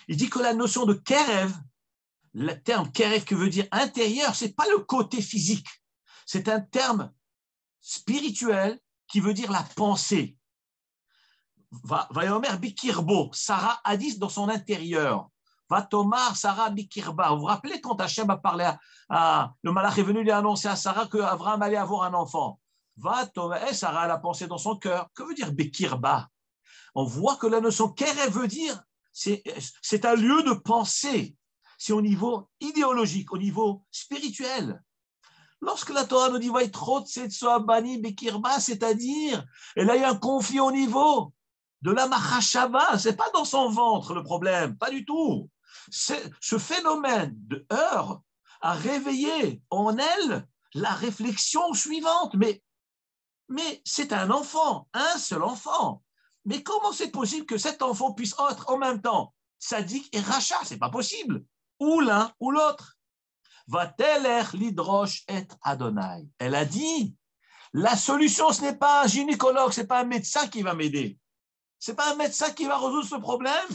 Il dit que la notion de kerev, le terme kerev qui veut dire intérieur, ce n'est pas le côté physique. C'est un terme spirituel qui veut dire la pensée. Vayomer bikirbo, Sarah a dit dans son intérieur. Va Tomar, Sarah bikirba. Vous vous rappelez quand Hachem a parlé le malach est venu lui annoncer à Sarah qu'Abraham allait avoir un enfant. Va Tomar, Sarah l'a pensé dans son cœur. Que veut dire bikirba? On voit que la notion kerev veut dire c'est un lieu de pensée. C'est au niveau idéologique, au niveau spirituel. Lorsque la Torah nous dit c'est-à-dire, elle a eu un conflit au niveau de la machashava, ce n'est pas dans son ventre le problème, pas du tout. Ce phénomène de heurt a réveillé en elle la réflexion suivante. Mais c'est un enfant, un seul enfant. Mais comment c'est possible que cet enfant puisse être en même temps sadique et rachat? C'est pas possible. Ou l'un ou l'autre. Va-t-elle l'hydroche et Adonai? Elle a dit, la solution, ce n'est pas un gynécologue, ce n'est pas un médecin qui va m'aider. Ce n'est pas un médecin qui va résoudre ce problème.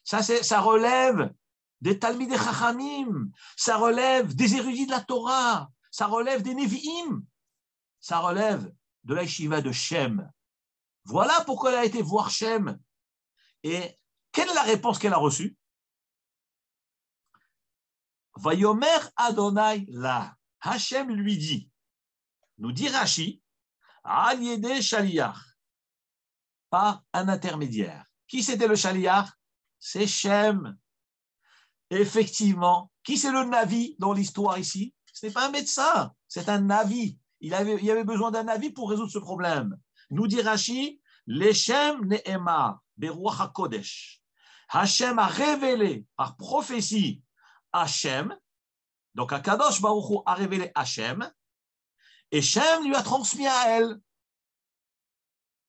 Ça relève des Talmidei Chachamim, ça relève des érudits de la Torah, ça relève des Nevi'im, ça relève de la yeshiva de Shem. Voilà pourquoi elle a été voir Shem. Et quelle est la réponse qu'elle a reçue? Vayomer Adonai la. Hachem lui dit, nous dit Rashi, Al Yedei Shaliach, par un intermédiaire. Qui c'était le Shaliach? C'est Shem. Effectivement, qui c'est le Navi dans l'histoire ici? Ce n'est pas un médecin, c'est un Navi. Il y avait besoin d'un Navi pour résoudre ce problème. Nous dit Rashi, Leshem Ne'ema, Beruach HaKodesh. Hachem a révélé par prophétie Hachem, donc Akadosh Baruch Hu a révélé Hachem, et Shem lui a transmis à elle.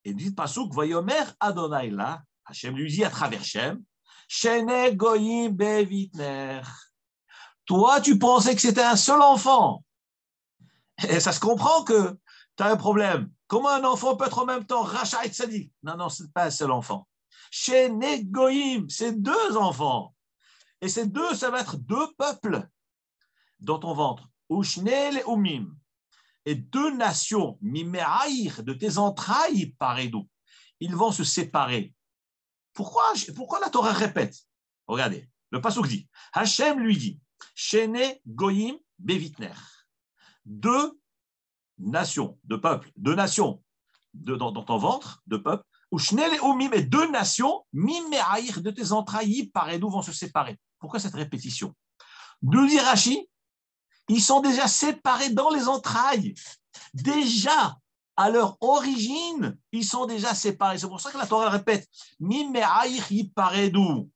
Et dit Pasuk, Vayomer Adonai la, Hachem lui dit à travers Shem, Shene Goyim Bevitner. Toi, tu pensais que c'était un seul enfant. Et ça se comprend que tu as un problème. Comment un enfant peut être en même temps Racha et Tzadik? Non, ce n'est pas un seul enfant. Shene Goyim, c'est deux enfants. Et ces deux, ça va être deux peuples dans ton ventre. Ushnel et Umim. Et deux nations, Mimeaïr, de tes entrailles, paredou. Ils vont se séparer. Pourquoi la Torah répète? Regardez, le pasuk dit, Hachem lui dit, Shene Goyim Bevitner. Deux nations, deux peuples, deux nations dans ton ventre, deux peuples, ou Shnel et Umim, et deux nations, Mimeaïr, de tes entrailles, paredou, vont se séparer. Pourquoi cette répétition? Nous dit Rashi, ils sont déjà séparés dans les entrailles. Déjà, à leur origine, ils sont déjà séparés. C'est pour ça que la Torah répète, Mimeaïr paredou.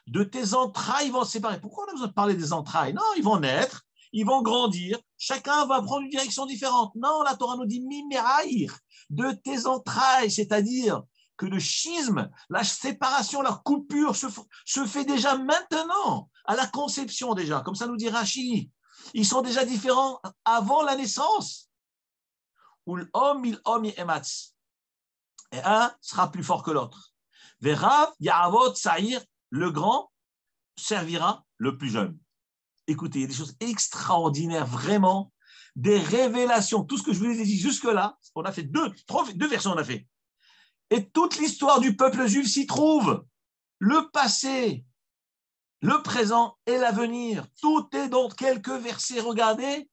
De tes entrailles, ils vont se séparer. Pourquoi on a besoin de parler des entrailles? Non, ils vont naître, ils vont grandir, chacun va prendre une direction différente. Non, la Torah nous dit Mimeraïr, de tes entrailles, c'est-à-dire que le schisme, la séparation, la coupure se fait déjà maintenant, à la conception déjà, comme ça nous dit Rashi. Ils sont déjà différents avant la naissance. Où l'homme, il ematz. Et un sera plus fort que l'autre. Verav, Yahavot, Saïr, le grand servira le plus jeune. Écoutez, il y a des choses extraordinaires, vraiment, des révélations. Tout ce que je vous ai dit jusque-là, on a fait deux versions, on a fait. Et toute l'histoire du peuple juif s'y trouve. Le passé, le présent et l'avenir. Tout est dans quelques versets. Regardez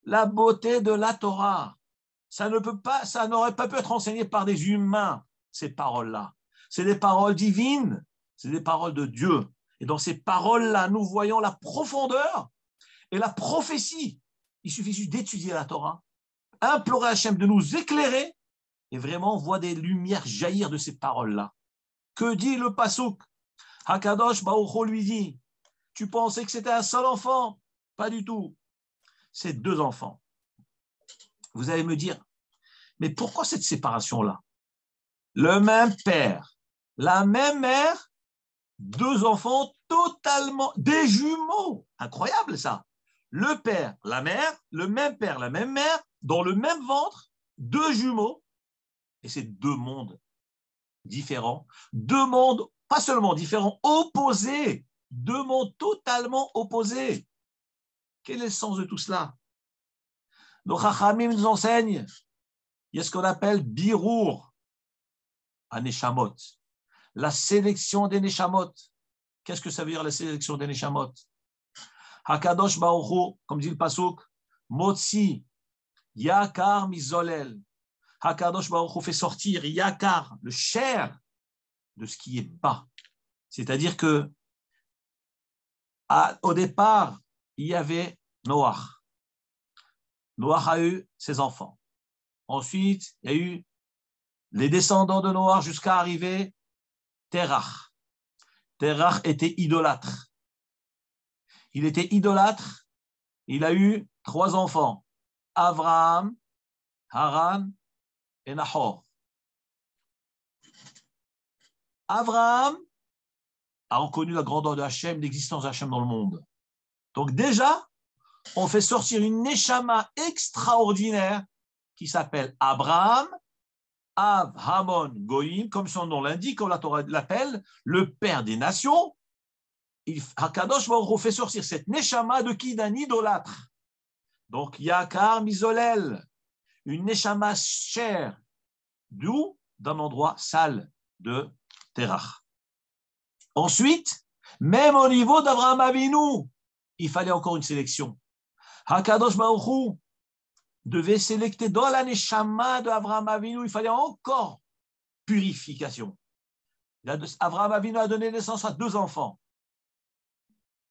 la beauté de la Torah. Ça n'aurait pas pu être enseigné par des humains, ces paroles-là. C'est des paroles divines, c'est des paroles de Dieu. Et dans ces paroles-là, nous voyons la profondeur et la prophétie. Il suffit juste d'étudier la Torah, implorer Hachem de nous éclairer et vraiment on voit des lumières jaillir de ces paroles-là. Que dit le Passouk? Hakadosh Baruch Hu lui dit, tu pensais que c'était un seul enfant? Pas du tout. C'est deux enfants. Vous allez me dire, mais pourquoi cette séparation-là? Le même père, la même mère, deux enfants totalement, des jumeaux. Incroyable ça. Le père, la mère, le même père, la même mère, dans le même ventre, deux jumeaux. Et c'est deux mondes différents. Deux mondes, pas seulement différents, opposés. Deux mondes totalement opposés. Quel est le sens de tout cela? Nos Chachamim nous enseignent, il y a ce qu'on appelle birour à Neshamot. La sélection des Neshamot. Qu'est-ce que ça veut dire la sélection des Neshamot? Hakadosh Baruch Hu, comme dit le Pasuk, Motzi, Yakar Mizolel. Hakadosh Baruch Hu fait sortir Yakar, le cher, de ce qui est bas. C'est-à-dire que au départ, il y avait Noach. Noach a eu ses enfants. Ensuite, il y a eu les descendants de Noach jusqu'à arriver Terach. Terach était idolâtre. Il était idolâtre. Il a eu 3 enfants. Abraham, Haran et Nahor. Abraham a reconnu la grandeur de Hachem, l'existence de Hachem dans le monde. Donc déjà, on fait sortir une neshama extraordinaire qui s'appelle Abraham, Av, Hamon, Goïm, comme son nom l'indique, comme la Torah l'appelle, le père des nations. Hakadosh Baruch Hu fait sortir cette neshama de qui? D'un idolâtre. Donc, Yakar Mizolel, une neshama chère, d'où? D'un endroit sale de Terach. Ensuite, même au niveau d'Abraham Avinu, il fallait encore une sélection. Hakadosh Baruch Hu devait sélecter dans la neshama d'Abraham Avinu, il fallait encore purification. Abraham Avinu a donné naissance à 2 enfants,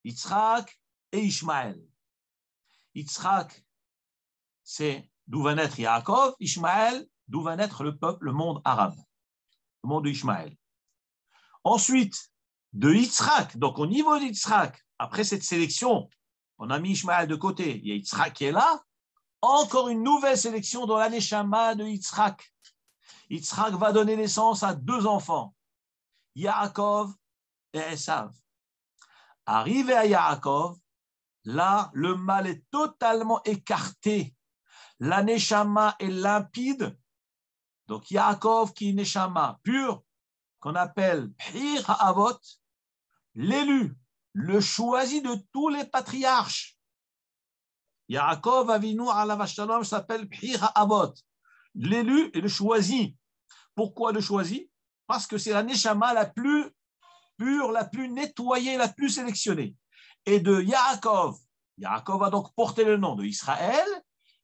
Yitzhak et Ishmaël. Yitzhak, c'est d'où va naître Yaakov. Ishmaël, d'où va naître le peuple, le monde arabe, le monde de Ishmaël. Ensuite, de Yitzhak, donc au niveau de Yitzhak, après cette sélection, on a mis Ishmaël de côté, il y a Yitzhak qui est là, encore une nouvelle sélection dans la neshama de Yitzhak. Yitzhak va donner naissance à 2 enfants, Yaakov et Esav. Arrivé à Yaakov, là, le mal est totalement écarté. La neshama est limpide. Donc, Yaakov qui est neshama pur, qu'on appelle Phir Ha'avot, l'élu, le choisi de tous les patriarches. Yaakov Avinu alav hashalom s'appelle Phir Ha'avot, l'élu et le choisi. Pourquoi le choisi? Parce que c'est la neshama la plus pure, la plus nettoyée, la plus sélectionnée. Et de Yaakov, Yaakov va donc porter le nom de Israël,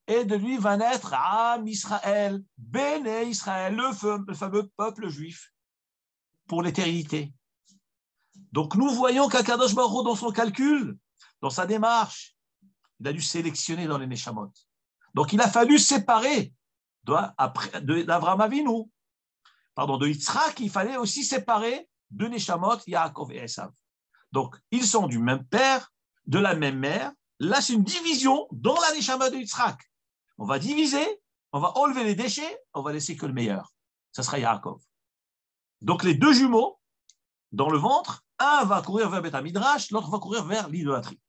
et de lui va naître Am Israël, Béné Israël, le fameux peuple juif, pour l'éternité. Donc nous voyons qu'Akadosh Baruch Hu, dans son calcul, dans sa démarche, il a dû sélectionner dans les Neshamot. Donc il a fallu séparer d'Avraham Avinu, de Yitzhak, il fallait aussi séparer deux Neshamot, Yaakov et Esav. Donc, ils sont du même père, de la même mère. Là, c'est une division dans la Neshama de Yitzhak. On va diviser, on va enlever les déchets, on va laisser que le meilleur. Ça sera Yaakov. Donc, les deux jumeaux, dans le ventre, un va courir vers Beth Midrash, l'autre va courir vers l'idolâtrie.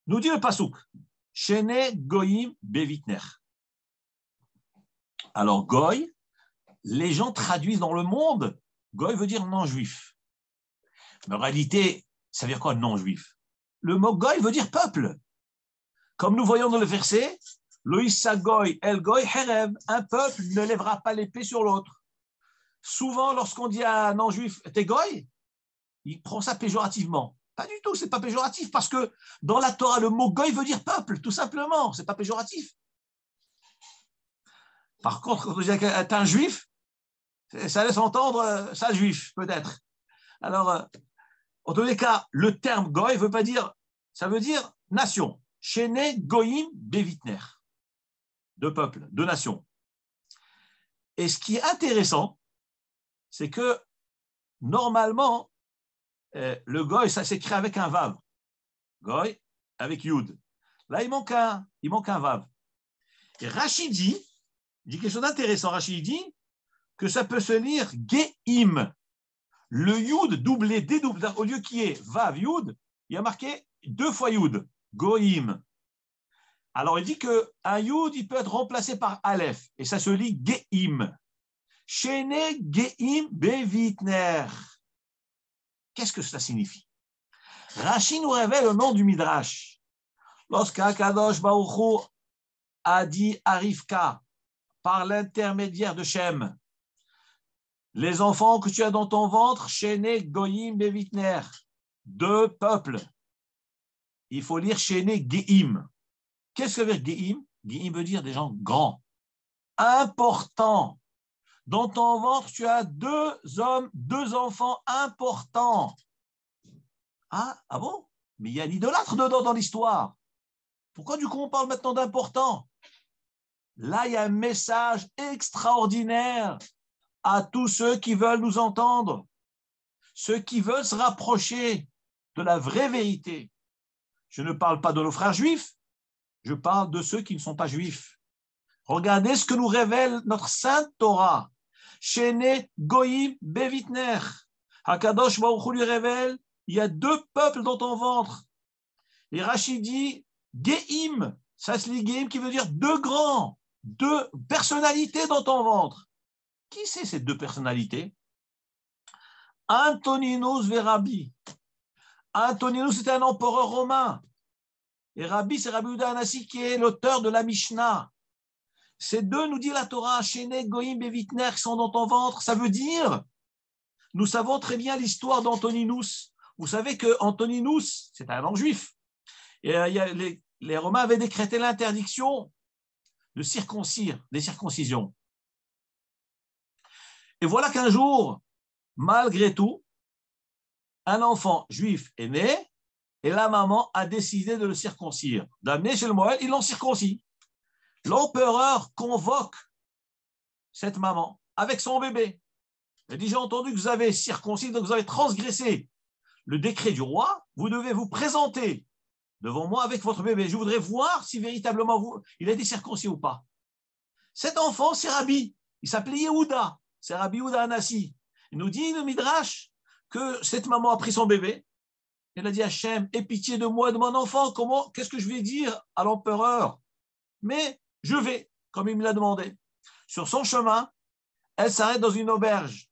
Nous dit le Pasuk, Shene Goyim Bevitner. Alors, Goy, les gens traduisent dans le monde, Goy veut dire non-juif. Mais en réalité, ça veut dire quoi non-juif? Le mot Goy veut dire peuple. Comme nous voyons dans le verset, Loïsa Goy, El Goy Herev, un peuple ne lèvera pas l'épée sur l'autre. Souvent, lorsqu'on dit à un non-juif, t'es Goy, il prend ça péjorativement. Pas du tout, c'est pas péjoratif, parce que dans la Torah, le mot Goy veut dire peuple, tout simplement, c'est pas péjoratif. Par contre, quand on dit que t'es un juif, ça laisse entendre ça juif, peut-être. Alors, en tous les cas, le terme Goy veut pas dire, ça veut dire nation. Shene Goyim Bevitner. Deux peuples, deux nations. Et ce qui est intéressant, c'est que normalement, le Goy, ça s'écrit avec un Vav. Goy avec Yud. Là, il manque un Vav. Et Rachid dit quelque chose d'intéressant. Rachid dit que ça peut se lire Geim. Le Yud doublé, dédoublé, au lieu qui est Vav Yud, il y a marqué deux fois Yud, Goim. Alors il dit qu'un Yud, il peut être remplacé par Aleph, et ça se lit Geim. Shene Geim Bevitner. Qu'est-ce que cela signifie? Rashi nous révèle le nom du Midrash. Lorsqu'Akadosh Baruch Hu a dit à Rivka, par l'intermédiaire de Shem, les enfants que tu as dans ton ventre, Shene Goyim Bevitner, deux peuples. Il faut lire Shene Geim. Qu'est-ce que veut dire Geim? Geim veut dire des gens grands, importants. Dans ton ventre, tu as deux hommes, deux enfants importants. Ah bon? Mais il y a l'idolâtre dedans dans l'histoire. Pourquoi du coup on parle maintenant d'important? Là, il y a un message extraordinaire à tous ceux qui veulent nous entendre, ceux qui veulent se rapprocher de la vraie vérité. Je ne parle pas de nos frères juifs, je parle de ceux qui ne sont pas juifs. Regardez ce que nous révèle notre Sainte Torah. Shene Goyim Bevitner. Hakadosh Baruch Hu lui révèle, il y a deux peuples dans ton ventre. Et Rachid dit Geim, ça se lit Geim qui veut dire deux grands, deux personnalités dans ton ventre. Qui c'est ces deux personnalités? Antoninus et Rabbi. Antoninus était un empereur romain. Et Rabbi, c'est Rabbi Yehuda Hanassi qui est l'auteur de la Mishnah. Ces deux, nous dit la Torah, Shene Goyim Bevitner, qui sont dans ton ventre. Ça veut dire, nous savons très bien l'histoire d'Antoninus. Vous savez que Antoninus, c'est un nom juif. Et les Romains avaient décrété l'interdiction de circoncire, des circoncisions. Et voilà qu'un jour, malgré tout, un enfant juif est né et la maman a décidé de le circoncire. D'amener chez le Moël, ils l'ont circoncis. L'empereur convoque cette maman avec son bébé. Il dit, j'ai entendu que vous avez circoncis, donc vous avez transgressé le décret du roi, vous devez vous présenter devant moi avec votre bébé. Je voudrais voir si véritablement il a été circoncis ou pas. Cet enfant, c'est Rabbi. Il s'appelait Yehuda. C'est Rabbi Yehuda Hanassi. Il nous dit, le Midrash, que cette maman a pris son bébé. Elle a dit, Hachem, aie pitié de moi et de mon enfant. Qu'est-ce que je vais dire à l'empereur? Mais je vais, comme il me l'a demandé. Sur son chemin, elle s'arrête dans une auberge.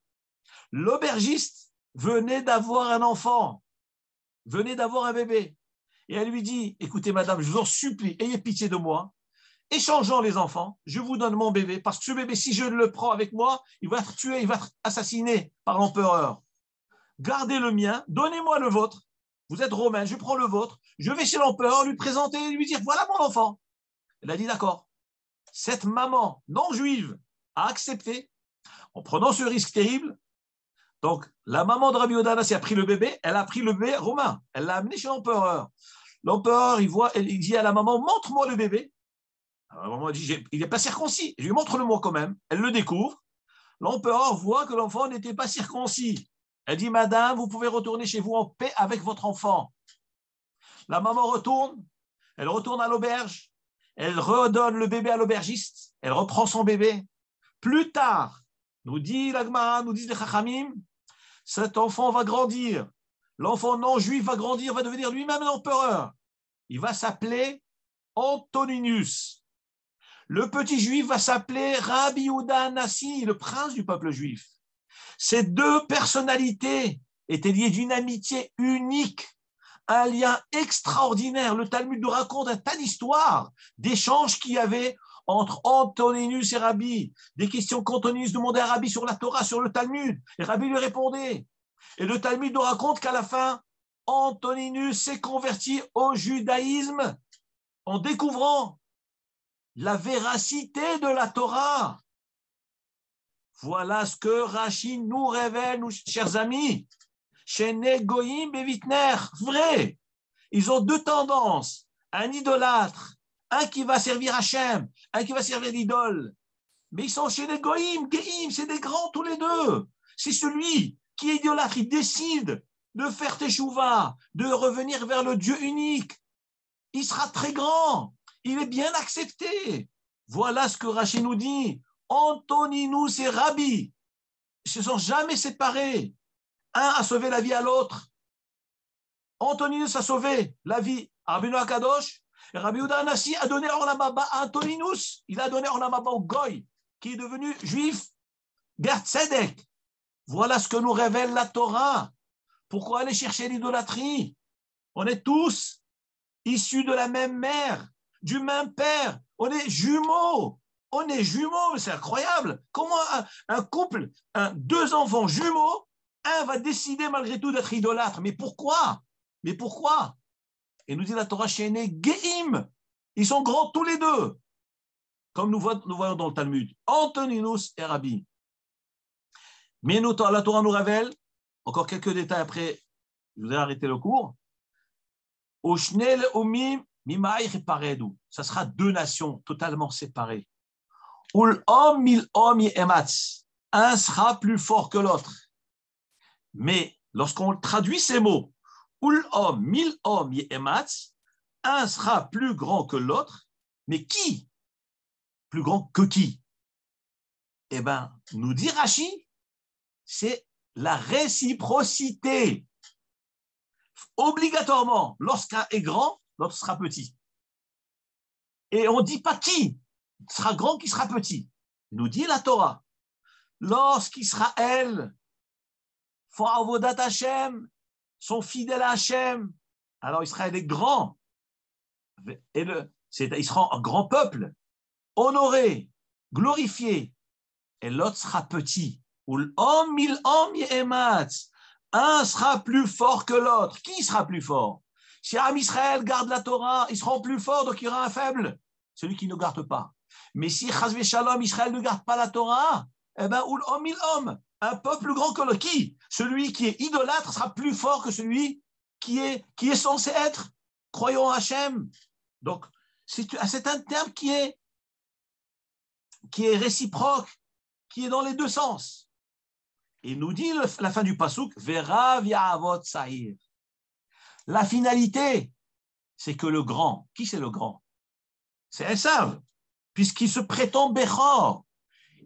L'aubergiste venait d'avoir un enfant, venait d'avoir un bébé. Et elle lui dit, écoutez madame, je vous en supplie, ayez pitié de moi. Échangeons les enfants, je vous donne mon bébé, parce que ce bébé, si je le prends avec moi, il va être tué, il va être assassiné par l'empereur. Gardez le mien, donnez-moi le vôtre. Vous êtes romain, je prends le vôtre. Je vais chez l'empereur, lui présenter et lui dire, voilà mon enfant. Elle a dit, d'accord. Cette maman non juive a accepté, en prenant ce risque terrible. Donc, la maman de Rabbi Yehuda Hanassi a pris le bébé, elle a pris le bébé romain, elle l'a amené chez l'empereur. L'empereur, il dit à la maman, montre-moi le bébé. Alors, la maman dit, il n'est pas circoncis, je lui montre-le-moi quand même. Elle le découvre. L'empereur voit que l'enfant n'était pas circoncis. Elle dit, madame, vous pouvez retourner chez vous en paix avec votre enfant. La maman retourne, elle retourne à l'auberge, elle redonne le bébé à l'aubergiste, elle reprend son bébé. Plus tard, nous dit la Gemara, nous disent les Chachamim, cet enfant va grandir. L'enfant non juif va grandir, va devenir lui-même l'empereur. Il va s'appeler Antoninus. Le petit juif va s'appeler Rabbi Yehuda Hanassi, le prince du peuple juif. Ces deux personnalités étaient liées d'une amitié unique, un lien extraordinaire. Le Talmud nous raconte un tas d'histoires, d'échanges qu'il y avait entre Antoninus et Rabbi, des questions qu'Antoninus demandait à Rabbi sur la Torah, sur le Talmud, et Rabbi lui répondait. Et le Talmud nous raconte qu'à la fin, Antoninus s'est converti au judaïsme en découvrant la véracité de la Torah. Voilà ce que Rashi nous révèle, nous, chers amis. Chez Negoïm et Wittner, vrai. Ils ont deux tendances. Un idolâtre, un qui va servir Hachem, un qui va servir l'idole. Mais ils sont chez Negoïm, Geïm, c'est des grands tous les deux. C'est celui qui est idolâtre, il décide de faire teshuva, de revenir vers le Dieu unique. Il sera très grand. Il est bien accepté. Voilà ce que Rashi nous dit. Antoninus et Rabbi ne se sont jamais séparés. Un a sauvé la vie à l'autre. Antoninus a sauvé la vie à Rabbeinu Akadosh. Et Rabbi Yehuda Hanassi a donné Olam Haba à Antoninus. Il a donné Olam Haba au Goy, qui est devenu juif. Ber Tzedek. Voilà ce que nous révèle la Torah. Pourquoi aller chercher l'idolâtrie? On est tous issus de la même mère, du même père. On est jumeaux. On est jumeaux, c'est incroyable. Comment un couple, deux enfants jumeaux, un va décider malgré tout d'être idolâtre? Mais pourquoi? Mais pourquoi? Et nous dit la Torah chez Geim. Ils sont grands tous les deux. Comme nous voyons dans le Talmud. Antoninus et Rabbi. Mais la Torah nous révèle, encore quelques détails après, je voudrais arrêter le cours. Ça sera deux nations totalement séparées. Un sera plus fort que l'autre. Mais lorsqu'on traduit ces mots, un sera plus grand que l'autre, mais qui? Plus grand que qui? Eh bien, nous dit Rashi, c'est la réciprocité. Obligatoirement, lorsqu'un est grand, l'autre sera petit. Et on ne dit pas qui sera grand, qui sera petit. Nous dit la Torah, lorsqu'Israël font avodat Hashem, sont fidèles à Hashem, alors Israël est grand. Et il sera un grand peuple, honoré, glorifié. Et l'autre sera petit. Un sera plus fort que l'autre. Qui sera plus fort? Si Am Israël garde la Torah, ils seront plus forts, donc il y aura un faible. Celui qui ne garde pas. Mais si Chas v'Shalom, Israël ne garde pas la Torah, eh bien, un peuple plus grand que l'autre. Qui? Celui qui est idolâtre sera plus fort que celui qui est censé être croyant en Hachem. Donc, c'est un terme qui est réciproque, qui est dans les deux sens. Et nous dit la fin du pasuk, Verav Ya'avot Sa'ir. La finalité, c'est que le grand, qui c'est le grand? C'est Esav, puisqu'il se prétend Bechor.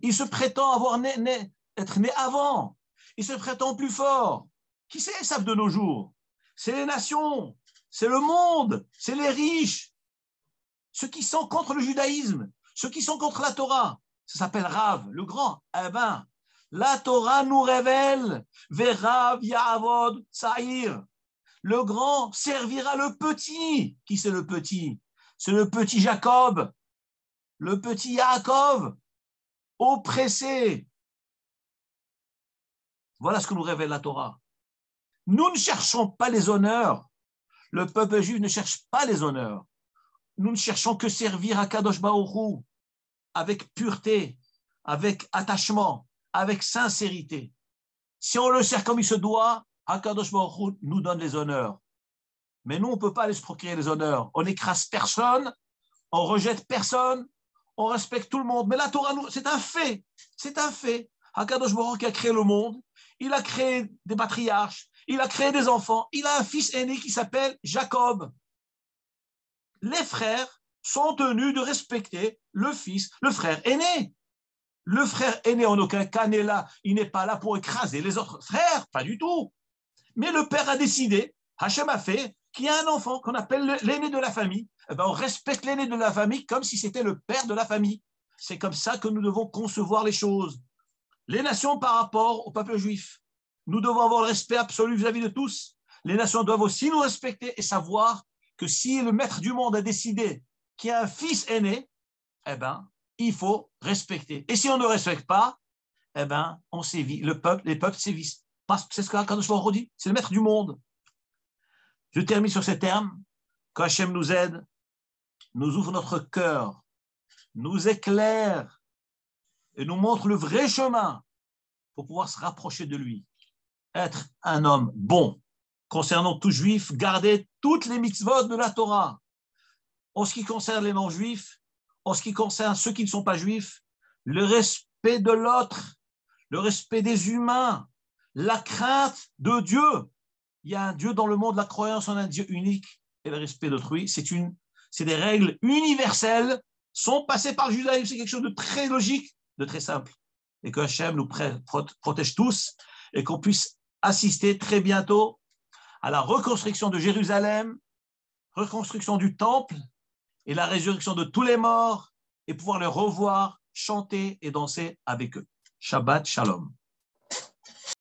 Il se prétend être né avant. Il se prétend plus fort. Qui c'est Esav de nos jours? C'est les nations, c'est le monde, c'est les riches. Ceux qui sont contre le judaïsme, ceux qui sont contre la Torah. Ça s'appelle Rav, le grand. Eh bien, la Torah nous révèle Verav Ya'avod Sa'ir. Le grand servira le petit. Qui c'est le petit? C'est le petit Jacob, le petit Yaakov, oppressé. Voilà ce que nous révèle la Torah. Nous ne cherchons pas les honneurs. Le peuple juif ne cherche pas les honneurs. Nous ne cherchons que servir à Kadosh Baruch Hu avec pureté, avec attachement, avec sincérité. Si on le sert comme il se doit, Akadosh Baruch Hu nous donne les honneurs. Mais nous, on ne peut pas aller se procurer les honneurs. On n'écrase personne, on rejette personne, on respecte tout le monde. Mais la Torah, c'est un fait. C'est un fait. Hakadosh Baruch Hu qui a créé le monde, il a créé des patriarches, il a créé des enfants, il a un fils aîné qui s'appelle Jacob. Les frères sont tenus de respecter le fils, le frère aîné. Le frère aîné en aucun cas n'est là, il n'est pas là pour écraser les autres frères, pas du tout. Mais le père a décidé, Hachem a fait, qu'il y a un enfant qu'on appelle l'aîné de la famille. Eh ben, on respecte l'aîné de la famille comme si c'était le père de la famille. C'est comme ça que nous devons concevoir les choses. Les nations par rapport au peuple juif, nous devons avoir le respect absolu vis-à-vis de tous. Les nations doivent aussi nous respecter et savoir que si le maître du monde a décidé qu'il y a un fils aîné, eh ben, il faut respecter. Et si on ne respecte pas, eh ben, on sévit. Les peuples sévissent. Parce que c'est ce qu'Akadosh Baruch Hu dit, c'est le maître du monde. Je termine sur ces termes. Quand Hachem nous aide, nous ouvre notre cœur, nous éclaire et nous montre le vrai chemin pour pouvoir se rapprocher de lui. Être un homme bon. Concernant tout juif, garder toutes les mitzvot de la Torah. En ce qui concerne les non-juifs, en ce qui concerne ceux qui ne sont pas juifs, le respect de l'autre, le respect des humains, la crainte de Dieu. Il y a un Dieu dans le monde, la croyance en un Dieu unique et le respect d'autrui. C'est des règles universelles, sont passées par le judaïsme. C'est quelque chose de très logique, de très simple. Et que Hachem nous protège tous et qu'on puisse assister très bientôt à la reconstruction de Jérusalem, reconstruction du temple et la résurrection de tous les morts et pouvoir les revoir, chanter et danser avec eux. Shabbat Shalom.